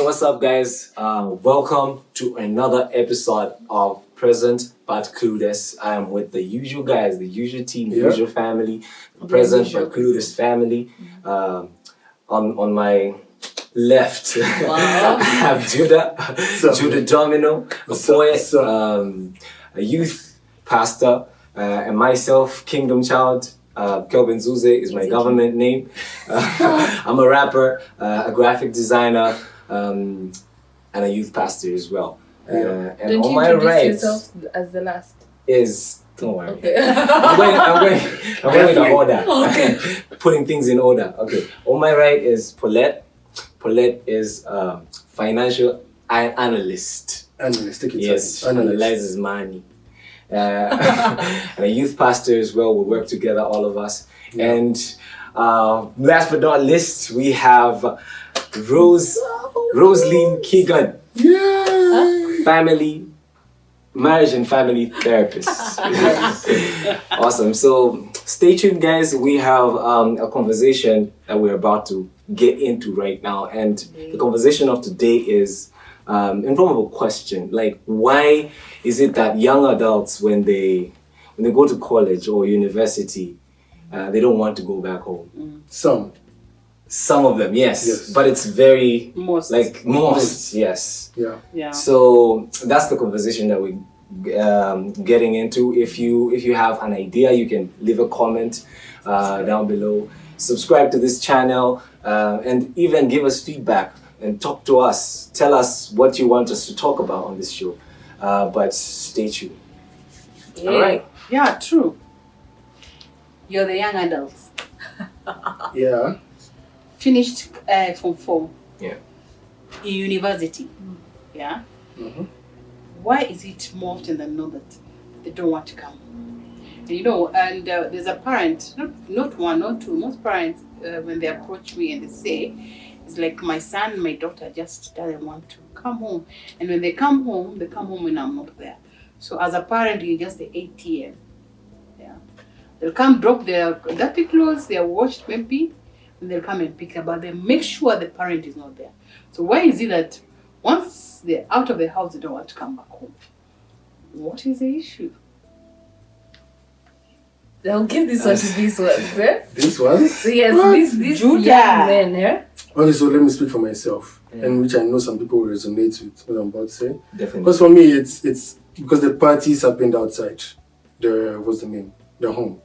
What's up, guys? Welcome to another episode of Present but Clueless. I am with the usual guys, the usual team, the usual family, Present but Clueless family. On my left, I have Judah, Judah Domino, a poet, a youth pastor, and myself, Kingdom Child. Kelvin Zuze is my government name. I'm a rapper, a graphic designer, and a youth pastor as well. And don't on my right yourself as the last. Don't worry. Okay. I'm going in order. Okay. Putting things in order. Okay. On my right is Paulette. Paulette is financial analyst. Yes, analyzes money. And a youth pastor as well. We work together, all of us. Yeah. And last but not least, we have Rosaline Keegan. Yeah. Marriage and family therapist. Awesome. So stay tuned, guys. We have a conversation that we're about to get into right now. And the conversation of today is in form of a question. Like, why is it that young adults, when they go to college or university, they don't want to go back home? Some of them, yes. But it's very most, yes. Yeah. So that's the conversation that we're getting into. If you have an idea, you can leave a comment down below. Subscribe to this channel and even give us feedback and talk to us. Tell us what you want us to talk about on this show. But stay tuned. Yeah. All right. Yeah, true. You're the young adults. Yeah. Finished Form 4. Yeah. In university. Yeah. Mm-hmm. Why is it more often than not that they don't want to come? And there's a parent, not one, not two. Most parents, when they approach me and they say, it's like my son, my daughter just doesn't want to come home. And when they come home when I'm not there. So as a parent, you're just the ATM. Yeah. They'll come drop their dirty clothes, they're washed maybe, and they'll come and pick up, but they make sure the parent is not there. So why is it that once they're out of the house, they don't want to come back home? What is the issue? I'll give this one to this one. This one? So yes, this young man, yeah? Okay, so let me speak for myself, and which I know some people will resonate with what I'm about to say. Definitely. Because for me, it's because the parties happened outside the home.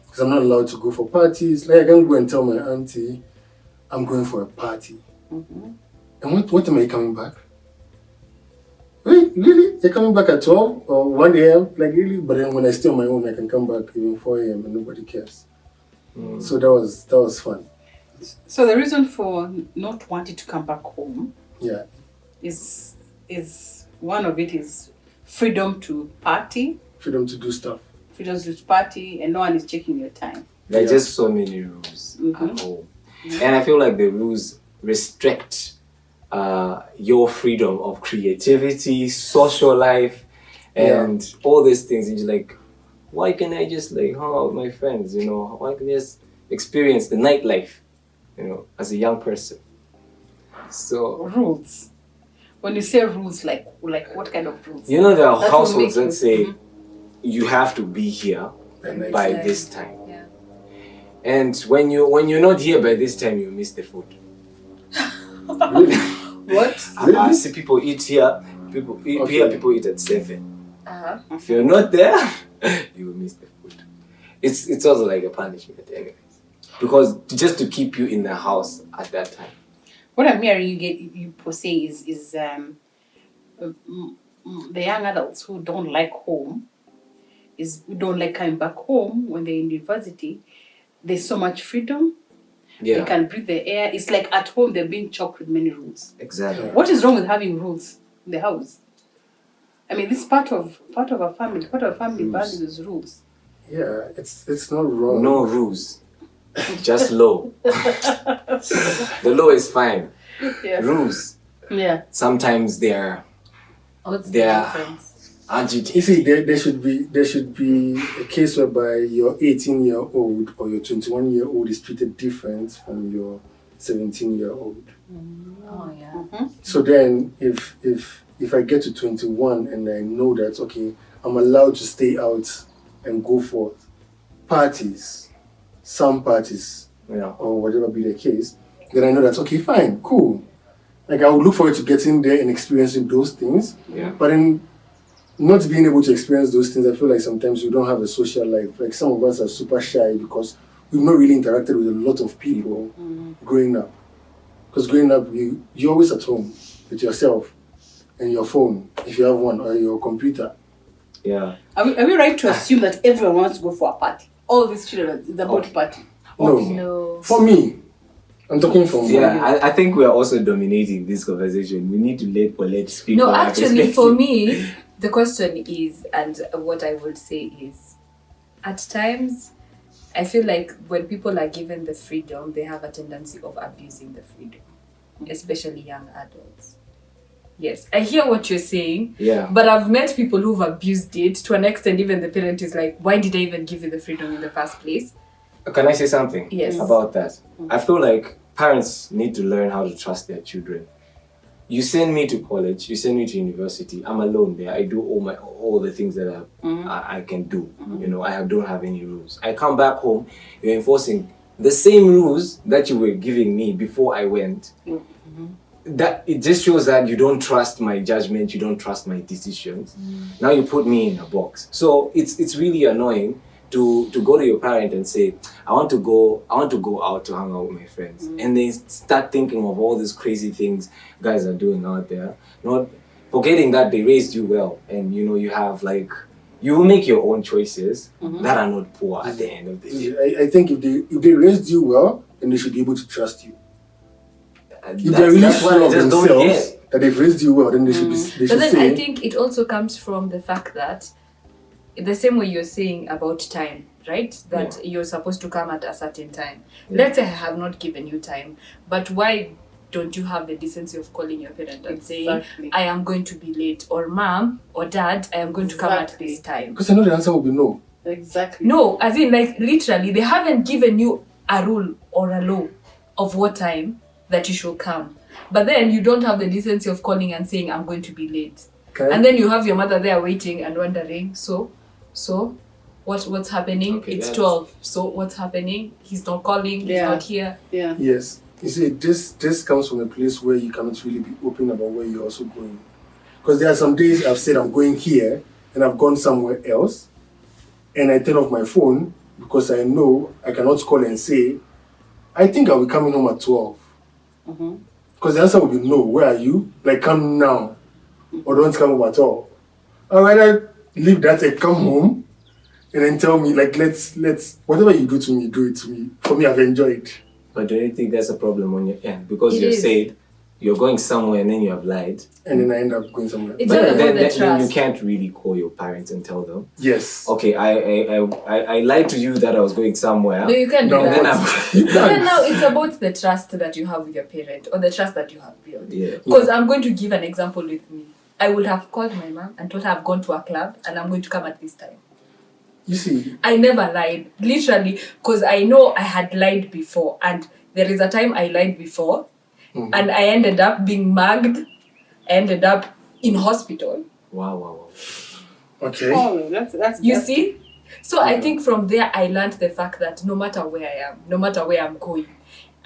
Because I'm not allowed to go for parties. Like, I can't go and tell my auntie I'm going for a party. Mm-hmm. And what am I coming back? Wait, really? You're coming back at 12 or 1 a.m.? Like, really? But then when I stay on my own, I can come back even 4 a.m. and nobody cares. So that was fun. So the reason for not wanting to come back home, is one of it is freedom to party, freedom to do stuff, freedom to party, and no one is checking your time. There are just so many rules at home, and I feel like the rules restrict your freedom of creativity, social life, and all these things. And you're like, why can't I just hang out with my friends? Why can't I just experience the nightlife? As a young person. So rules. When you say rules, like what kind of rules? There are households that say you have to be here by this time. Yeah. And when you're not here by this time, you miss the food. What? I see people eat here. People eat at 7. If you're not there, you will miss the food. It's also like a punishment, anyways. Because just to keep you in the house at that time. What I'm hearing you say is the young adults who don't like home, who don't like coming back home when they're in university. There's so much freedom. Yeah. They can breathe the air. It's like at home they're being choked with many rules. Exactly. What is wrong with having rules in the house? I mean, this is part of a family. Part of a family values rules. Yeah, it's not wrong. No rules. Just law. The law is fine. Yeah. Rules. Yeah. Sometimes they're agitated. You see, there should be a case whereby your 18-year-old or your 21-year-old is treated different from your 17-year-old. Oh yeah. So then if I get to 21 and I know that, okay, I'm allowed to stay out and go for parties, some parties, or whatever be the case, then I know that, okay, fine, cool. Like, I would look forward to getting there and experiencing those things. Yeah. But in not being able to experience those things, I feel like sometimes we don't have a social life. Like, some of us are super shy because we've not really interacted with a lot of people growing up. Because growing up, you're always at home with yourself and your phone, if you have one, or your computer. Yeah. Are we right to assume that everyone wants to go for a party? All these children, it's about party. No. For me, I'm talking from Yeah, I think we are also dominating this conversation. We need to let Paulette speak. No, from her actually, perspective. for me, the question is, and what I would say is, at times, I feel like when people are given the freedom, they have a tendency of abusing the freedom, especially young adults. Yes, I hear what you're saying. Yeah. But I've met people who've abused it to an extent. Even the parent is like, "Why did I even give you the freedom in the first place?" Can I say something Yes. about that? I feel like parents need to learn how to trust their children. You send me to college, you send me to university, I'm alone there. I do all the things that I can do. You know, I don't have any rules. I come back home, you're enforcing the same rules that you were giving me before I went. That it just shows that you don't trust my judgment, you don't trust my decisions. Now you put me in a box. So it's really annoying to go to your parent and say, I want to go out to hang out with my friends. And they start thinking of all these crazy things guys are doing out there. Not forgetting that they raised you well, and you know you have like you will make your own choices that are not poor at the end of the day. I think if they raised you well, then they should be able to trust you. If they're really That's what I sure of just don't themselves get. that they've raised you well, then they should be. They But should then say, I think it also comes from the fact that the same way you're saying about time, right? That you're supposed to come at a certain time. Let's say I have not given you time, but why don't you have the decency of calling your parent and saying, I am going to be late, or mom or dad, I am going to come at this time? because I know the answer will be no. Exactly. No, as in like literally, they haven't given you a rule or a law of what time that you should come. But then you don't have the decency of calling and saying, I'm going to be late. Okay. And then you have your mother there waiting and wondering, so what's happening? Okay, It's yes. 12. So what's happening? He's not calling, he's Yeah. not here. Yeah. Yes. You see, this comes from a place where you cannot really be open about where you're also going. Because there are some days I've said I'm going here and I've gone somewhere else, and I turn off my phone because I know I cannot call and say, I think I'll be coming home at 12. Because the answer will be no. Where are you? Like, come now. Or don't come home at all. I'd rather leave that and come home and then tell me, like, let's whatever you do to me, do it to me. For me, I've enjoyed. But do you think that's a problem on your end? Because It you is. said you're going somewhere and then you have lied. And then I end up going somewhere. It's But all about then the you trust. can't really call your parents and tell them, Yes. okay, I lied to you that I was going somewhere. No, you can't do No, that. then You But then can't. now it's about the trust that you have with your parent or the trust that you have built. Yeah. Because I'm going to give an example with me. I would have called my mom and told her I've gone to a club and I'm going to come at this time. You see, I never lied, literally, because I know I had lied before, and there is a time I lied before, and I ended up being mugged. I ended up in hospital. Wow. okay. Oh, that's You see? So I think from there I learned the fact that no matter where I am, no matter where I'm going,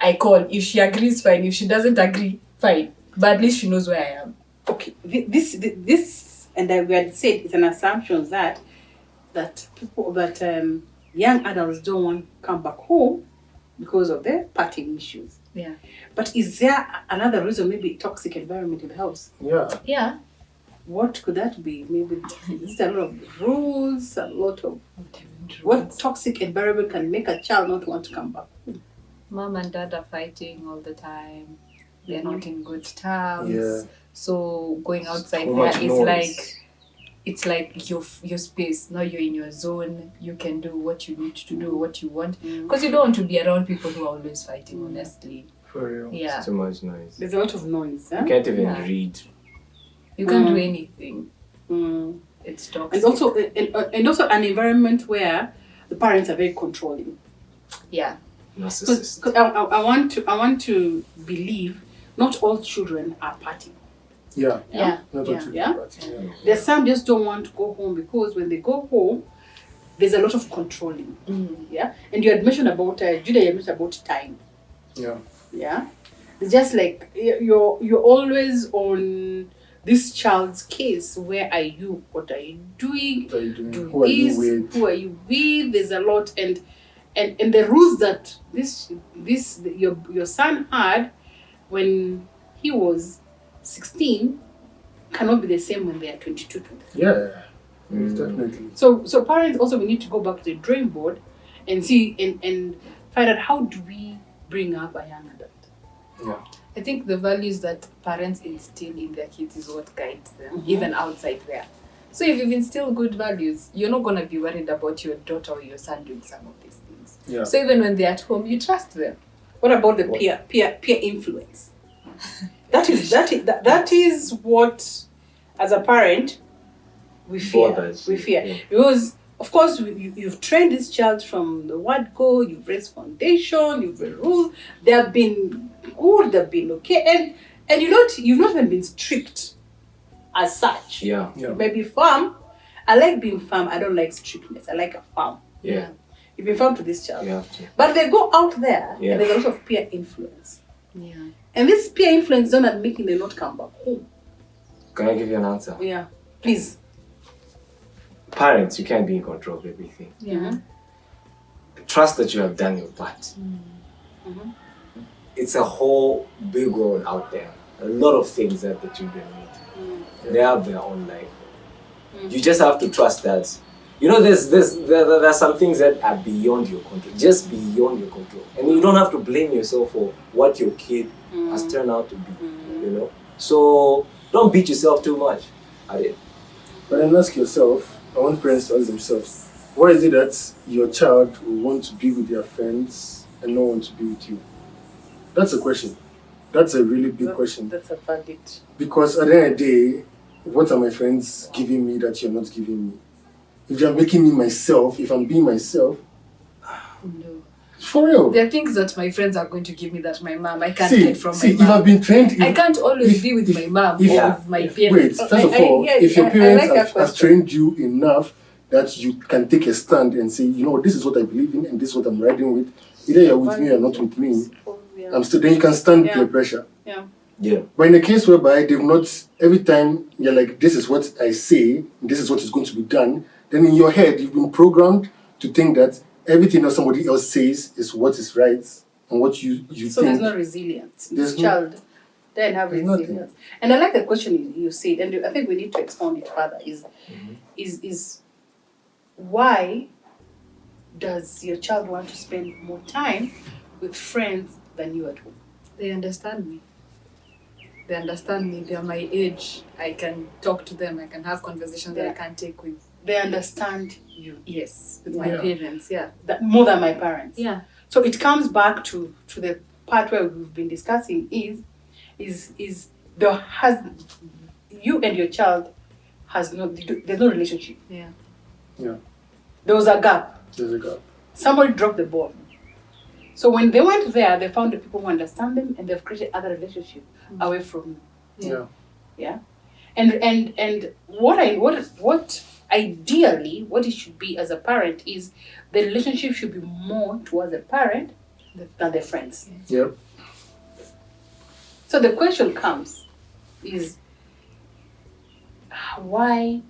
I call. If she agrees, fine. If she doesn't agree, fine. But at least she knows where I am. Okay. This and we had said it's an assumption that young adults don't want to come back home because of their partying issues. Yeah. But is there another reason? Maybe toxic environment in the house. Yeah. Yeah. What could that be? Maybe it's a lot of rules, a lot of what toxic environment can make a child not want to come back. Mom and dad are fighting all the time. They're not in good terms. Yeah. So going outside Too there much is noise. it's like your space. Now you're in your zone. You can do what you need to do, what you want. Because you don't want to be around people who are always fighting, honestly. For real. Yeah. It's too much noise. There's a lot of noise. Huh? You can't even Yeah. read. You can't do anything. Mm. It's toxic. And also an environment where the parents are very controlling. Yeah. narcissist. Because I want to believe not all children are party. Yeah. Yeah. Not Yeah. what you Yeah. but, yeah. There's some just don't want to go home because when they go home, there's a lot of controlling. Yeah. And you had mentioned about Judah, you had mentioned about time. Yeah. Yeah. It's just like you're always on this child's case. Where are you? What are you doing? What are you doing? Do Who are you this. with? Who are you with? There's a lot, and the rules that your son had when he was 16 cannot be the same when they are 22, 23. Yeah. Definitely. So parents also, we need to go back to the drawing board and see and find out how do we bring up a young adult. Yeah. I think the values that parents instill in their kids is what guides them, even outside there. So if you've instilled good values, you're not gonna be worried about your daughter or your son doing some of these things. Yeah. So even when they're at home, you trust them. What about the peer influence? That is what, as a parent, we fear. Bothers We you, fear yeah. because, of course, you've trained this child from the word go. You've raised foundation. You've raised rules. They have been good. They've been okay, and you've not even been strict as such. Yeah. Yeah. Maybe firm. I like being firm. I don't like strictness. I like a firm. Yeah. You've been firm to this child. You have to. But they go out there Yeah. and there's a lot of peer influence. Yeah. And this peer influence is not making them not come back home. Can I give you an answer? Yeah. Please. Parents, you can't be in control of everything. Yeah. Trust that you have done your part. Mhm. It's a whole big world out there. A lot of things that the children need. They have their own life. You just have to trust that. You know, there are some things that are beyond your control, just beyond your control, and you don't have to blame yourself for what your kid has turned out to be. You know, so don't beat yourself too much at it. But then ask yourself, I want parents to ask themselves, why is it that your child will want to be with their friends and not want to be with you? That's a question. That's a really big question. That's a valid. Because at the end of the day, what are my friends giving me that you're not giving me? If they're making me myself, if I'm being myself, No. for real. There are things that my friends are going to give me that my mom I can't See, get from if my mom. I've been trained, I can't always be with if- my mom if- or Yeah. with my wait, parents. first of all, if your I parents like that have question. trained you enough that you can take a stand and say, you know, this is what I believe in and this is what I'm riding with, either you're with me or not with me, I'm still, then you can stand Yeah. peer pressure. Yeah. But in a case whereby they've not, every time you're like, this is what I say, this is what is going to be done, then in your head, you've been programmed to think that everything that somebody else says is what is right and what you So think. there's no resilience. There's This no- child doesn't have there's resilience. nothing. And I like the question you said, and I think we need to expound it further. Is why does your child want to spend more time with friends than you at home? They understand me. They understand me. They are my age. I can talk to them. I can have conversations that I Yeah. can't take with, They understand you with my Yeah. parents. Yeah. more than my parents. Yeah. So it comes back to the part where we've been discussing is there has you and your child has there's no relationship. Yeah. There was a gap. There's a gap. Somebody dropped the ball. So when they went there, they found the people who understand them, and they've created other relationships away from Yeah. yeah. And what ideally what it should be as a parent is the relationship should be more towards the parent than the friends. Yep. So the question comes is why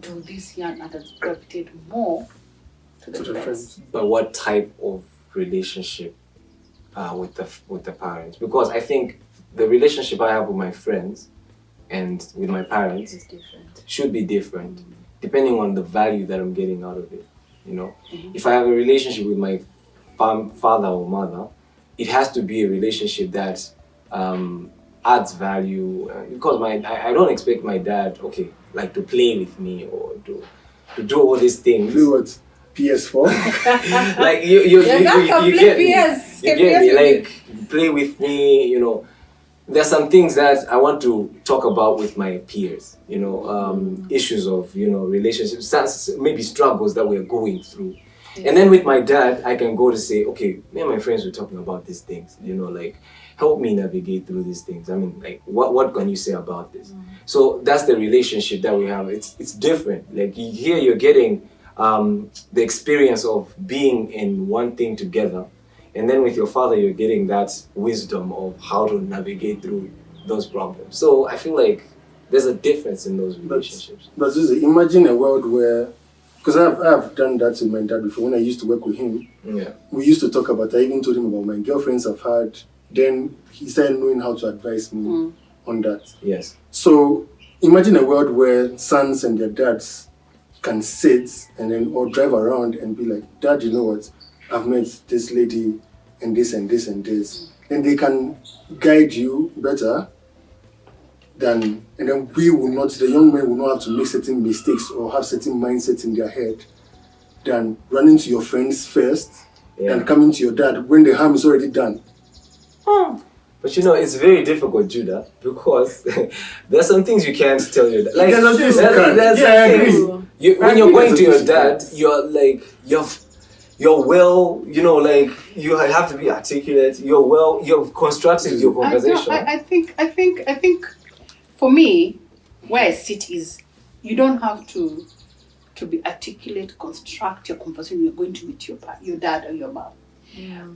do these young adults gravitate more to To the the friends? friends. But what type of relationship with the parents? Because I think the relationship I have with my friends and with my parents It's different. should be different depending on the value that I'm getting out of it. You know, if I have a relationship with my father or mother, it has to be a relationship that adds value. Because I don't expect my dad, like to play with me or to do all these things. Play what? PS4? Like you get me. PS. You get me, like play with me, you know. There's some things that I want to talk about with my peers, issues of, relationships, maybe struggles that we're going through. And then with my dad, I can go to say, okay, me and my friends were talking about these things, like, help me navigate through these things. I mean, like, what can you say about this? So that's the relationship that we have. It's different. Like, here you're getting the experience of being in one thing together. And then with your father, you're getting that wisdom of how to navigate through those problems. So I feel like there's a difference in those relationships. But Zuzi, imagine a world where, because I've done that with my dad before. When I used to work with him, we used to talk about, I even told him about my girlfriends I've had. Then he started knowing how to advise me on that. Yes. So imagine a world where sons and their dads can sit and then or drive around and be like, Dad, you know what? I've met this lady and this and this and this. And they can guide you better than, and then the young men will not have to make certain mistakes or have certain mindsets in their head than running to your friends first and coming to your dad when the harm is already done. But it's very difficult, Judah, because there are some things you can't tell your dad. Like, There's some things you can't. there's Yeah, some I things agree. when you're going to your dad, you're like, you're well, like, you have to be articulate. You've constructed your conversation. I think for me, where I sit is you don't have to be articulate, construct your conversation. You're going to meet your dad or your mom. Yeah.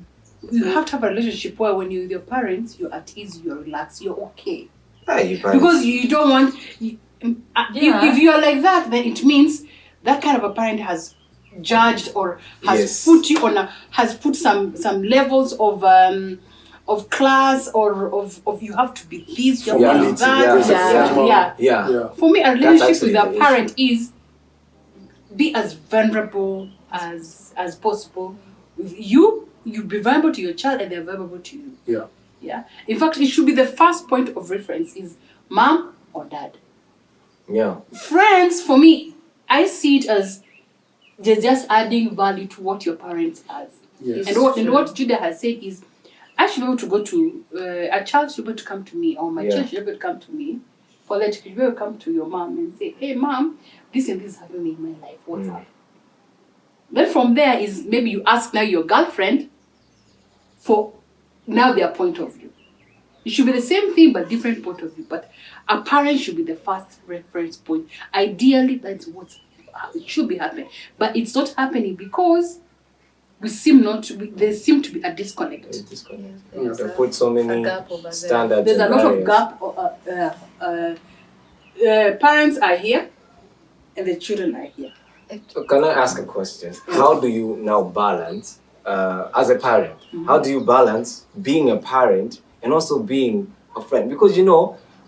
You have to have a relationship where when you're with your parents, you're at ease, you're relaxed, you're okay. Because Because you don't want. If you are like that, then it means that kind of a parent has judged or has put you on has put some levels of class or of you have to be this, you have to be that. Yeah. For me, a relationship with a the parent is be as vulnerable as possible. You be vulnerable to your child and they're vulnerable to you. Yeah. Yeah. In fact, it should be the first point of reference is mom or dad. Yeah. Friends, for me, I see it as they're just adding value to what your parents has. Yes. And what Judah has said is, I should be able to go to, a child should be able to come to me, or my child should be able to come to me. Paulette, you should be able to come to your mom and say, hey mom, this and this is happening in my life, what's up? Then from there is maybe you ask now your girlfriend for now their point of view. It should be the same thing but different point of view. But a parent should be the first reference point. Ideally, that's what it should be happening. But it's not happening because there seem to be a disconnect. They put so many standards. There's a lot of gap. Parents are here and the children are here. Can I ask a question? How do you now balance, as a parent, how do you balance being a parent and also being a friend? Because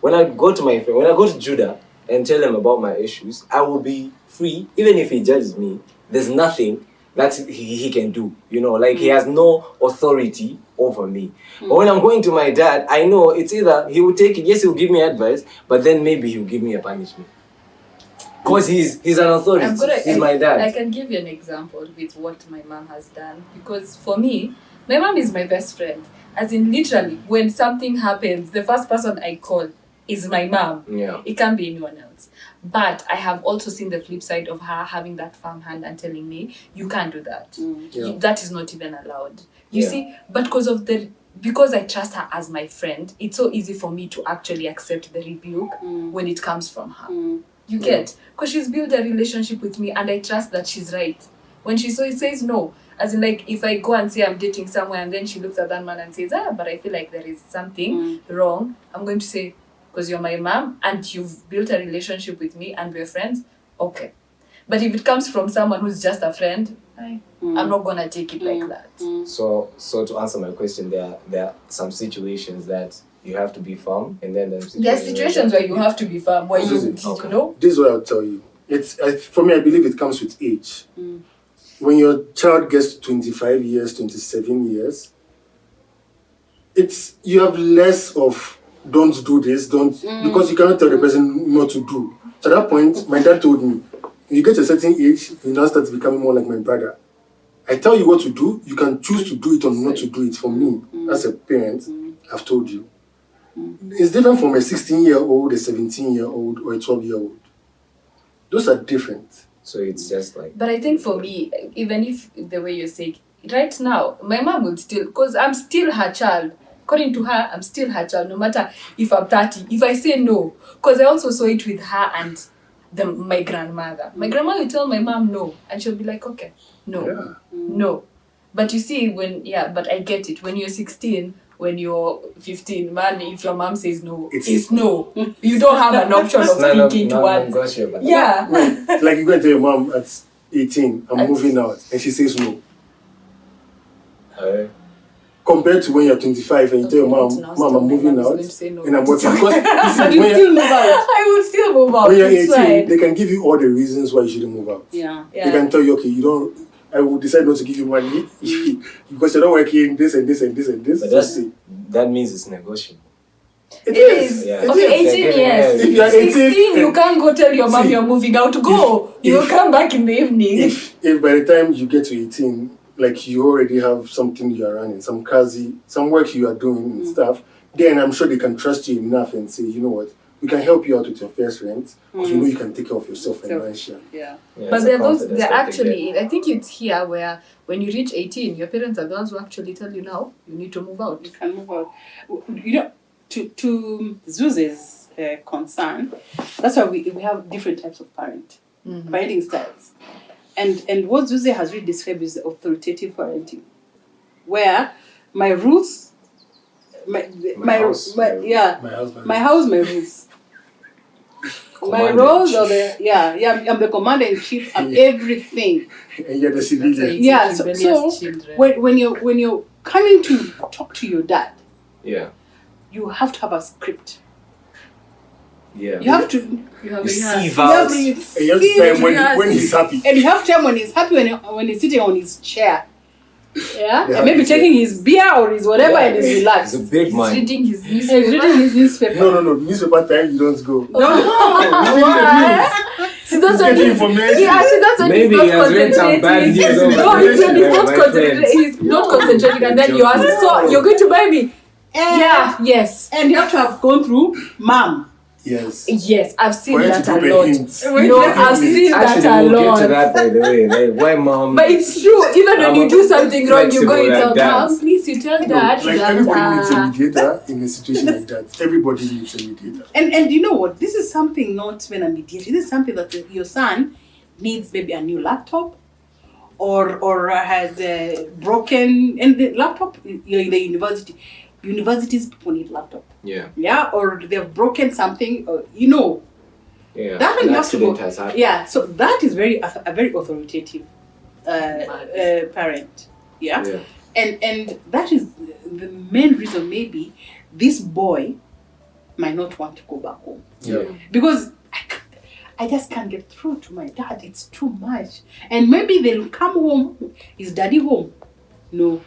when I go to my friend, when I go to Judah and tell him about my issues, I will be free. Even if he judges me, there's nothing that he can do. Like he has no authority over me. But when I'm going to my dad, I know it's either he will take it, yes, he will give me advice, but then maybe he'll give me a punishment. Because he's an authority. He's my dad. I can give you an example with what my mom has done. Because for me, my mom is my best friend. As in, literally, when something happens, the first person I call is my mom. Yeah. It can't be anyone else. But I have also seen the flip side of her having that firm hand and telling me, you can't do that. That is not even allowed. You see, but because I trust her as my friend, it's so easy for me to actually accept the rebuke when it comes from her. You get? Because she's built a relationship with me and I trust that she's right. When she says no, as in like if I go and say I'm dating someone and then she looks at that man and says, but I feel like there is something wrong, I'm going to say, because you're my mom and you've built a relationship with me and we're friends, okay. But if it comes from someone who's just a friend, I'm not going to take it like that. So to answer my question, there are some situations that you have to be firm, and then there are situations where you have to be firm, where you know. This is what I'll tell you. For me, I believe it comes with age. When your child gets to 25 years, 27 years, you have less of don't do this, because you cannot tell the person not to do. So at that point, my dad told me, when you get to a certain age, you now start becoming more like my brother. I tell you what to do, you can choose to do it or not to do it. For me, as a parent, I've told you. It's different from a 16-year-old, a 17-year-old, or a 12-year-old. Those are different. So it's just like But I think for me, even if the way you say, right now, my mom would still, because I'm still her child. According to her, I'm still her child, no matter if I'm 30. If I say no, because I also saw it with her and my grandmother. My grandma will tell my mom no, and she'll be like, okay, no, Yeah. no. But you see, but I get it. When you're 16, when you're 15, man, if your mom says no, it's no. You don't have an option of thinking towards. Yeah. Like you go and tell your mom at 18, I'm moving out, and she says no. Compared to when you're 25 and you tell your mom, I'm moving out, and I'm working. Because you see, still move out. I will still move out. when you're It's 18, fine. they can give you all the reasons why you shouldn't move out. Yeah. They can tell you, okay, you don't. I will decide not to give you money because you're not working this and this and this and this. But Just see. that means it's negotiable. It is. Yeah. Okay, 18 years. If you're 18, 16, you can't go tell your mom See, you're moving out. Go. You'll come back in the evening. If by the time you get to 18, like you already have something you are running, some work you are doing and stuff, then I'm sure they can trust you enough and say, you know what, we can help you out with your first rent because we know you can take care of yourself financially. Yeah. But they're actually, I think it's here where when you reach 18, your parents are the ones who actually tell you now, you need to move out. You can move out. You know, to Zuze's concern, that's why we have different types of parenting styles. And what Zuze has really described is the authoritative parenting, where my rules, my house, my rules. My roles are I'm the commander in chief of everything. And you're the civilian. Yeah, so when you're coming to talk to your dad, you have to have a script. Yeah. You have to receive And you have to tell him when he's happy. And you have to tell him when he's happy, when he's sitting on his chair. Yeah? Yeah. And maybe taking his beer or his whatever and he's relaxed. He's a big man. He's reading his He's newspaper. reading his newspaper. No. Newspaper time, you don't go. See, that's what Get information. that's when Maybe he's he not has read some bad concentrating. news over No, there. it's when he's not My concentrating. friends. He's not concentrating, and then you ask, so you're going to buy me? Yes. And you have to have gone through mom. Yes. Yes, I've seen For you that to a drop a lot. hint. No, I've seen Actually, that a we'll lot. get to that by the way. Like, why mom? But it's true. Even when I'm you do something wrong, you go and flexible tell like that. mom, please, you tell No, dad like that. everybody needs a mediator in a situation like that. Everybody needs a mediator. And you know what? This is something not when I'm mediating. This is something that your son needs maybe a new laptop or has broken. And the laptop, you're in the university. Universities, people need laptop. Yeah. Or they've broken something, Yeah. That An one you have to go. accident has happened. Yeah, so that is a very authoritative parent. Yeah? And that is the main reason maybe this boy might not want to go back home. Yeah. Because I just can't get through to my dad. It's too much. And maybe they'll come home. Is daddy home? No.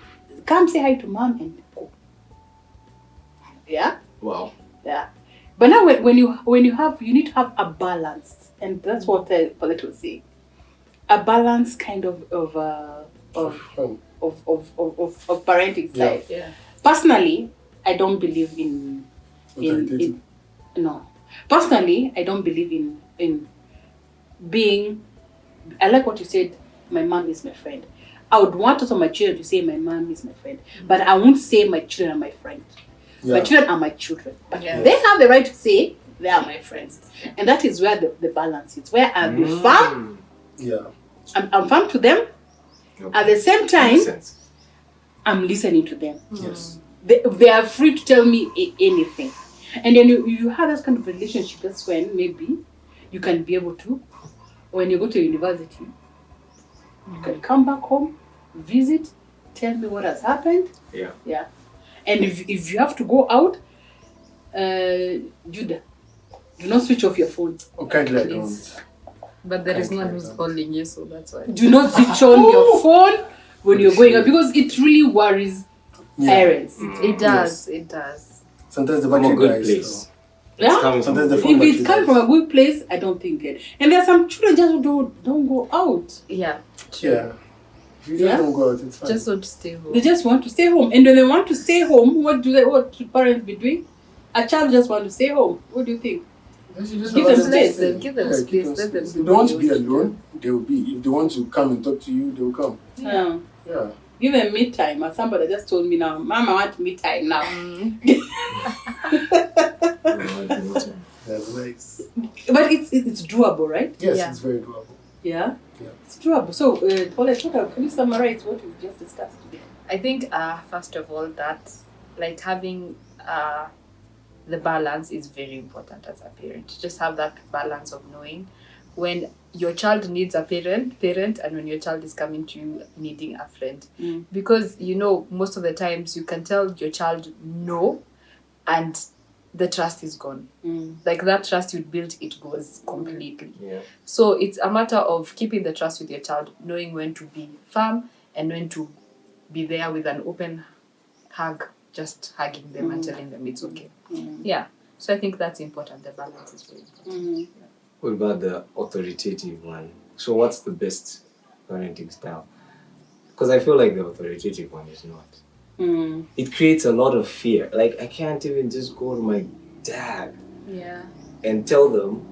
Come say hi to mom and go. Yeah? Wow. Yeah. But now when you you need to have a balance. And that's what Paulette was saying. A balance kind of parenting style. Yeah. Personally, I don't believe in no. Personally, I don't believe in being. I like what you said. My mom is my friend. I would want also my children to say my mom is my friend, but I won't say my children are my friend. Yeah. My children are my children, but Yeah. they have the right to say they are my friends, and that is where the balance is. Where I'll be firm. Yeah. I'm firm to them. Okay. At the same time, Makes sense. I'm listening to them. Yes. They are free to tell me anything. And then you have that kind of relationship. That's when maybe you can be able to, when you go to university, you can come back home, visit, tell me what has happened. Yeah. Yeah. And if you have to go out, Judah, do not switch off your phone. Okay, I Please. don't. But there is no one who's calling you, so that's why. Do not switch on your phone when you're going out, because it really worries parents. It does. It does. Sometimes the From a battery good dies. place. So. Yeah? Coming Sometimes from the If phone it's battery coming from dies. a good place, I don't think it. And there are some children just don't go out. Yeah. Yeah. If you just Yeah. don't go out, it's fine. Just want to stay home. They just want to stay home. And when they want to stay home, what should parents be doing? A child just want to stay home. What do you think? Just Give allow them to space. stay. Give them Yeah, space, give them let them space. do If they want to what be they want to alone, they will be. If they want to come and talk to you, they will come. Yeah. Yeah. Give them me time. As somebody just told me now, Mama, I want me time now. That's nice. But it's doable, right? Yes, Yeah. it's very doable. Yeah. Yeah. It's doable. So, Paulette, can you summarize what we've just discussed today? I think first of all that like having the balance is very important as a parent. Just have that balance of knowing when your child needs a parent, and when your child is coming to you needing a friend. Because most of the times you can tell your child no, and the trust is gone. Like that trust you built, it goes completely. Yeah. So it's a matter of keeping the trust with your child, knowing when to be firm and when to be there with an open hug, just hugging them and telling them it's okay. Yeah. So I think that's important. The balance is very important. What about the authoritative one? So what's the best parenting style? Because I feel like the authoritative one is not. It creates a lot of fear. Like I can't even just go to my dad Yeah. and tell them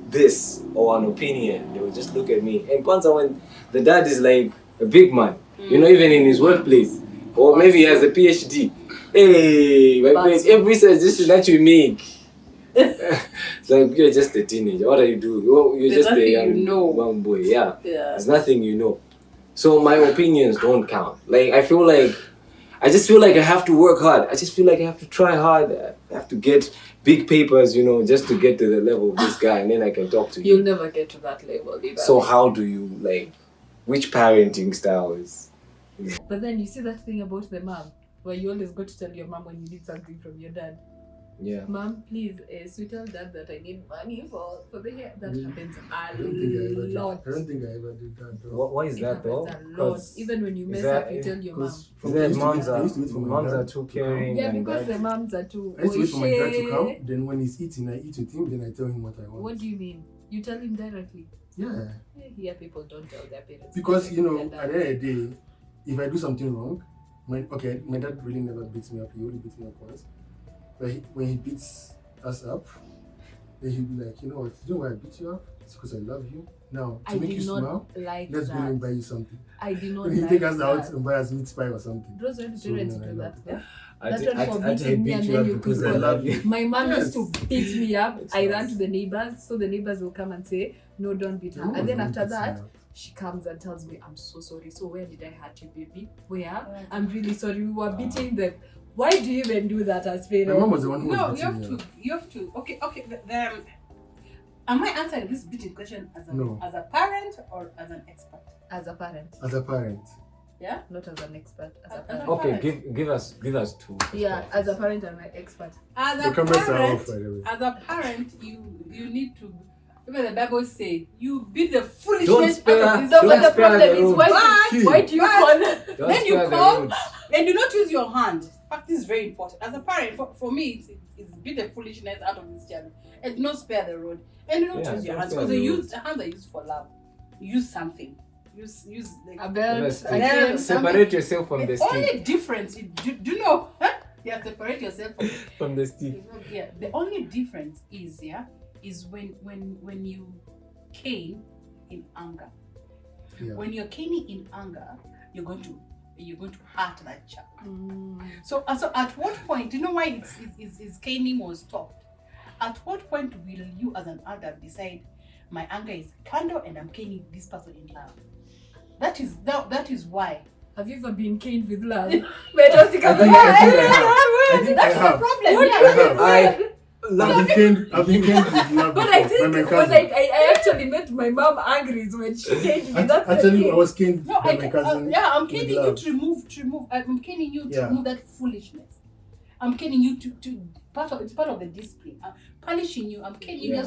this or an opinion. They will just look at me. And Kwanzaa, when the dad is like a big man, even in his workplace, or maybe he has a PhD. Hey, my friend, every suggestion that you make, it's like you're just a teenager. What are you doing? You're There's just a nothing young boy. Yeah. Yeah. There's nothing you know. So my opinions don't count. Like I just feel like I have to work hard. I just feel like I have to try hard. I have to get big papers, just to get to the level of this guy, and then I can talk to you. You'll never get to that level either. So how do you which parenting style is? But then you see that thing about the mom, where you always go to tell your mom when you need something from your dad. Yeah. Mom, please, so tell dad that I need money for the hair. That happens I a don't lot. think I ever did that though. Why is It that though? happens a lot. Even when you mess up, you tell your mom. Is that moms I used to wait for my are dad too to caring? Yeah, and because that- the moms are too. I used to wait for my dad to "Oishe." come. Then when he's eating, I eat with him. Then I tell him what I want. What do you mean? You tell him directly. Yeah. Here people don't tell their parents. Because They tell at their the end of the day, if I do something wrong, my dad really never beats me up. He only beats me up once. But when he beats us up, then he'll be like, you know what? You know why I beat you up? It's because I love you. Now to I make did you not smile, like let's go that. and buy you something. I did not When he like take us that. out and buy us meat pie or something. Those when So, parents no, I do love that. it. I That did- one for I beating me beat and you then up you because could I call love you. My mom Yes. used to beat me up. It's I nice. ran to the neighbors, so the neighbors will come and say, "No, don't beat her." No, And then don't after beat me that, up. she comes and tells me, "I'm so sorry. So where did I hurt you, baby? Where? I'm really sorry. We were beating them. Why do you even do that as My mom parents?" was the one who No, was you beating have me to. up. You have to. Okay. Am I answering this beating question No. as a parent or as an expert? As a parent, As a parent. Yeah. not as an expert. As a As a parent. Okay, give us two. Yeah, as a parent and an expert. As The a comments are off, parent, by the way. as a parent, you need to. Even the Bible say you beat the Don't foolishness spare- out of this No, Don't but the child. spare problem the is road. why do you But- call Don't Then you spare the call- roads. And do not use your hand. In fact, this is very important. As a parent, for me, it's beat the foolishness out of this child. And do not spare the road. And do not Yeah, use your don't hands. spare Because the the hands are used for love. Use something. Use like a belt, Yes, a chain, Separate yourself from the the stick. only difference, do you know? Yeah, separate yourself from From the stick. yeah. The only difference is when you cane in anger. Yeah. When you're caning in anger, you're going to hurt that child. Mm. So at what point, do you know why it's caning was stopped? At what point will you as an adult decide my anger is candor and I'm caning this person in love? That is why. Have you ever been caned with love? But I don't think I I've think been I caned. I have. Problem. What Yeah. do you mean? I I've been caned with love But I before by think my when cousin. I actually met my mom angry is when she caned me. That's the Actually, thing. I was caned No, by my cousin. I'm with caning you love. to remove. I'm caning you to Yeah. remove that foolishness. I'm caning you to it's part of the discipline. I'm punishing you. I'm caning you.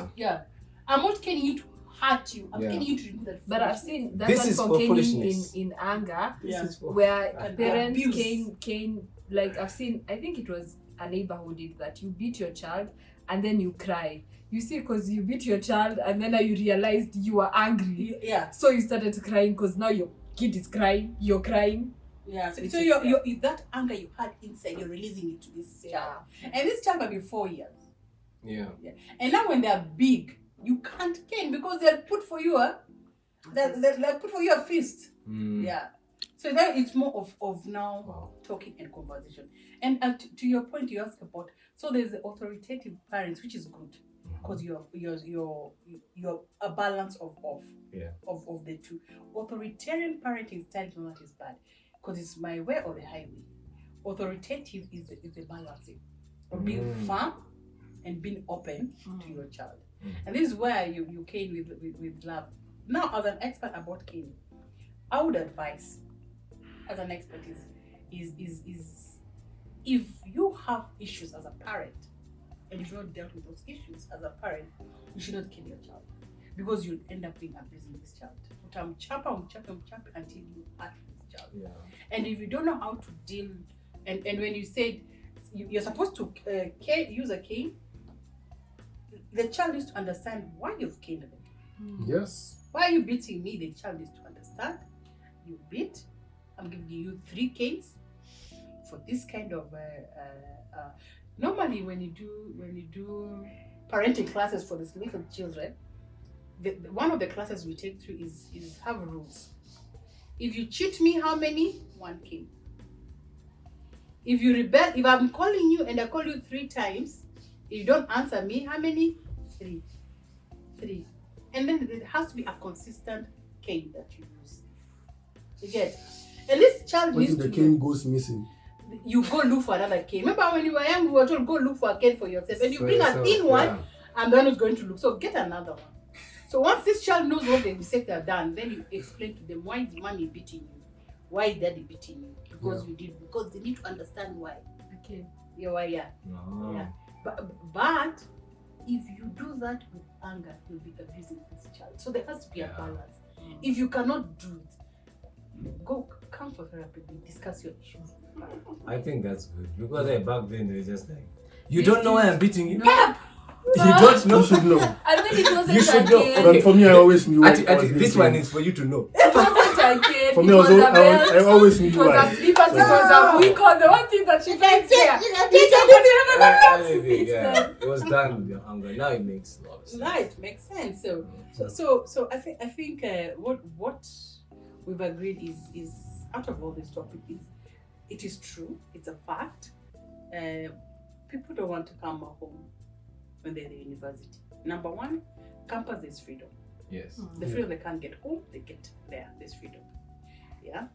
I'm not caning you to hurt you. I'm Yeah. caning you to remove that. But I've foolishness. seen that This one is for for caning foolishness. in anger, Yeah. This is for- where And parents abuse. cane like I've seen. I think it was a neighbor who did that. You beat your child and then you cry. You see, because you beat your child and then you realized you were angry, Yeah. so you started crying because now your kid is crying. You're crying. Yeah. So, Which so is- you're that anger you had inside, you're releasing it to this child. And this child might be 4 years. Yeah. And now when they are big, you can't cane because they'll put for you they'll put for you a feast. Yeah. So that it's more of now talking and conversation. And to your point, you asked about, so there's the authoritative parents, which is good because you're a balance of the two. Authoritarian parenting style is not as bad because it's my way or the highway. Authoritative is the balancing of being firm and being open to your child. And this is where you cane with love. Now, as an expert about caning, I would advise, as an expert, is if you have issues as a parent and you've not dealt with those issues as a parent, you should not cane your child because you'll end up being abusing this child. Until you hurt this child. Yeah. And if you don't know how to deal, and when you said you're supposed to use a cane, the child needs to understand why you've caned them. Yes. Why are you beating me? The child needs to understand. You beat. I'm giving you 3 canes for this kind of. Normally, when you do parenting classes for these little children, one of the classes we take through is have rules. If you cheat me, how many? 1 cane. If you rebel, if I'm calling you and I call you 3 times, if you don't answer me, how many? 3. And then there has to be a consistent cane that you use. You get? And this child what needs if the to cane goes missing? You go look for another cane. Remember when you were young, we were told go look for a cane for yourself. And you bring an in one, and the one who's going to look. So get another one. So once this child knows what the mistake they've done, then you explain to them, why is mommy beating you? Why is daddy beating you? Because you did. Because they need to understand why. Okay. Yeah. But if you do that with anger, you'll be abusing this child. So there has to be a balance. If you cannot do it, come for therapy, discuss your issues. I think that's good because back then they were just like, you don't know why I'm beating you. No. You don't know. You should know. And then it wasn't You should know. again. But for me, I always knew. This one is for you to know. It wasn't again. For me, I always knew it was why. a sleep and it was a week on the one thing that she can't say. It was done with your anger. Now it makes a lot of sense. Right, makes sense. So I think what we've agreed is out of all this topic is it is true. It's a fact. People don't want to come home when they're in the university. Number 1, campus is freedom. Yes. The freedom they can't get home, they get there. There's freedom. Yeah.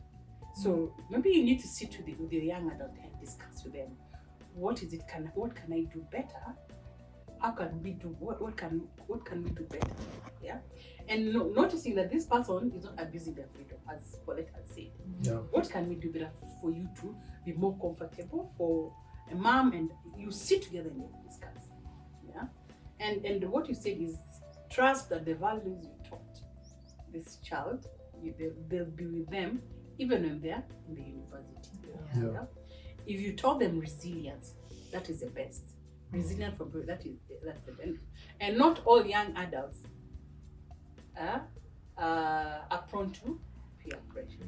So maybe you need to sit with the young adult and discuss with them. What can I do better? How can we do what can we do better? Yeah. And noticing that this person is not abusing their freedom, as Paulette has said. Yeah. What can we do better for you to be more comfortable for a mom, and you sit together and you discuss. Yeah. And what you said is trust that the values you taught this child, they'll be with them even when they're in the university. Yeah. If you taught them resilience, that is the best. Resilience that's the best. And not all young adults are prone to peer pressure.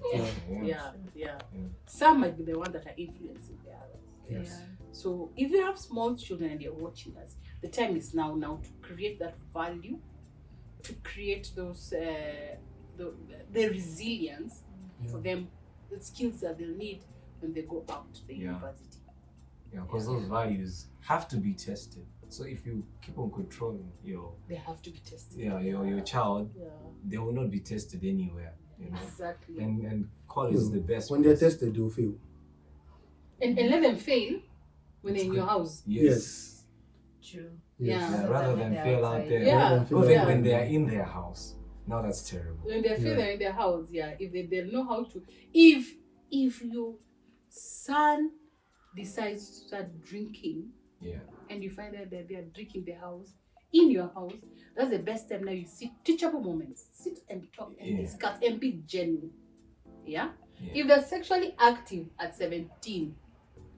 Yeah. Some might be the ones that are influencing the others. Yes. Yeah. So if you have small children and they're watching us, the time is now to create that value, to create those the resilience for them, the skills that they'll need when they go out to the university. Yeah, because those values have to be tested. So if you keep on controlling they have to be tested. Your child, they will not be tested anywhere. You know? Exactly. And college is the best. When they're tested, they'll fail. And let them fail when they're in your house. Yes. True. Yes. Yeah. Rather than fail out there. Yeah. Even when they are in their house. Now that's terrible. When they feel they're in their house, if they know how to. If your son decides to start drinking, and you find out that they are drinking in your house, that's the best time. Now you sit, teachable moments, sit and talk and discuss and be genuine. Yeah? If they're sexually active at 17,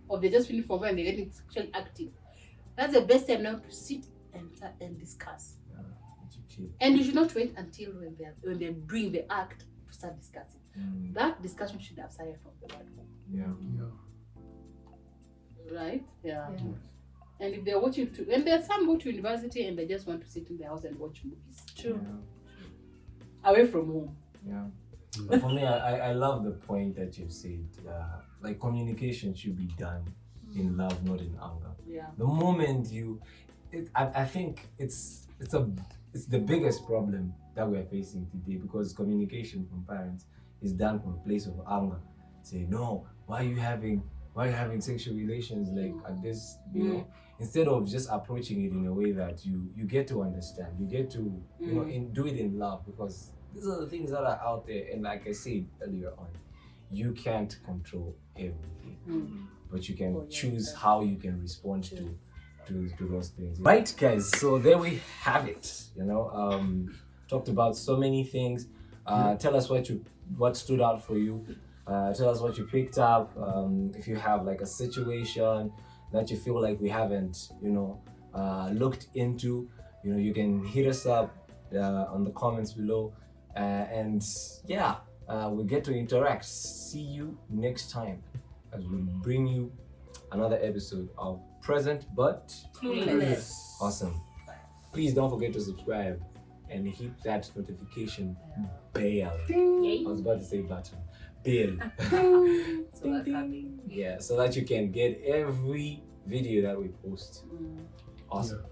or they just finished from when they're getting sexually active, that's the best time now to sit and discuss. And you should not wait until when they're doing the act to start discussing. That discussion should have started from the word home. Yeah. Right? Yeah. And if they're watching, and there are some go to university and they just want to sit in their house and watch movies True. away from home. Yeah. But for me, I love the point that you said. Like communication should be done in love, not in anger. Yeah. The moment I think it's the biggest problem that we're facing today, because communication from parents is done from a place of anger. Say, no, why are you having sexual relations like at this, you know, instead of just approaching it in a way that you get to understand, you get to, you know, do it in love, because these are the things that are out there. And like I said earlier on, you can't control everything, but you can choose how you can respond to those things. Right, guys, so there we have it. You know, talked about so many things. Tell us what stood out for you. Tell us what you picked up. If you have like a situation that you feel like we haven't, you know, looked into, you know, you can hit us up on the comments below. And yeah, we get to interact. See you next time as we bring you another episode of Present But Clueless. Awesome. Please don't forget to subscribe and hit that notification bell. I was about to say button. Bell. So that's happening. Yeah, so that you can get every video that we post. Awesome. Yeah.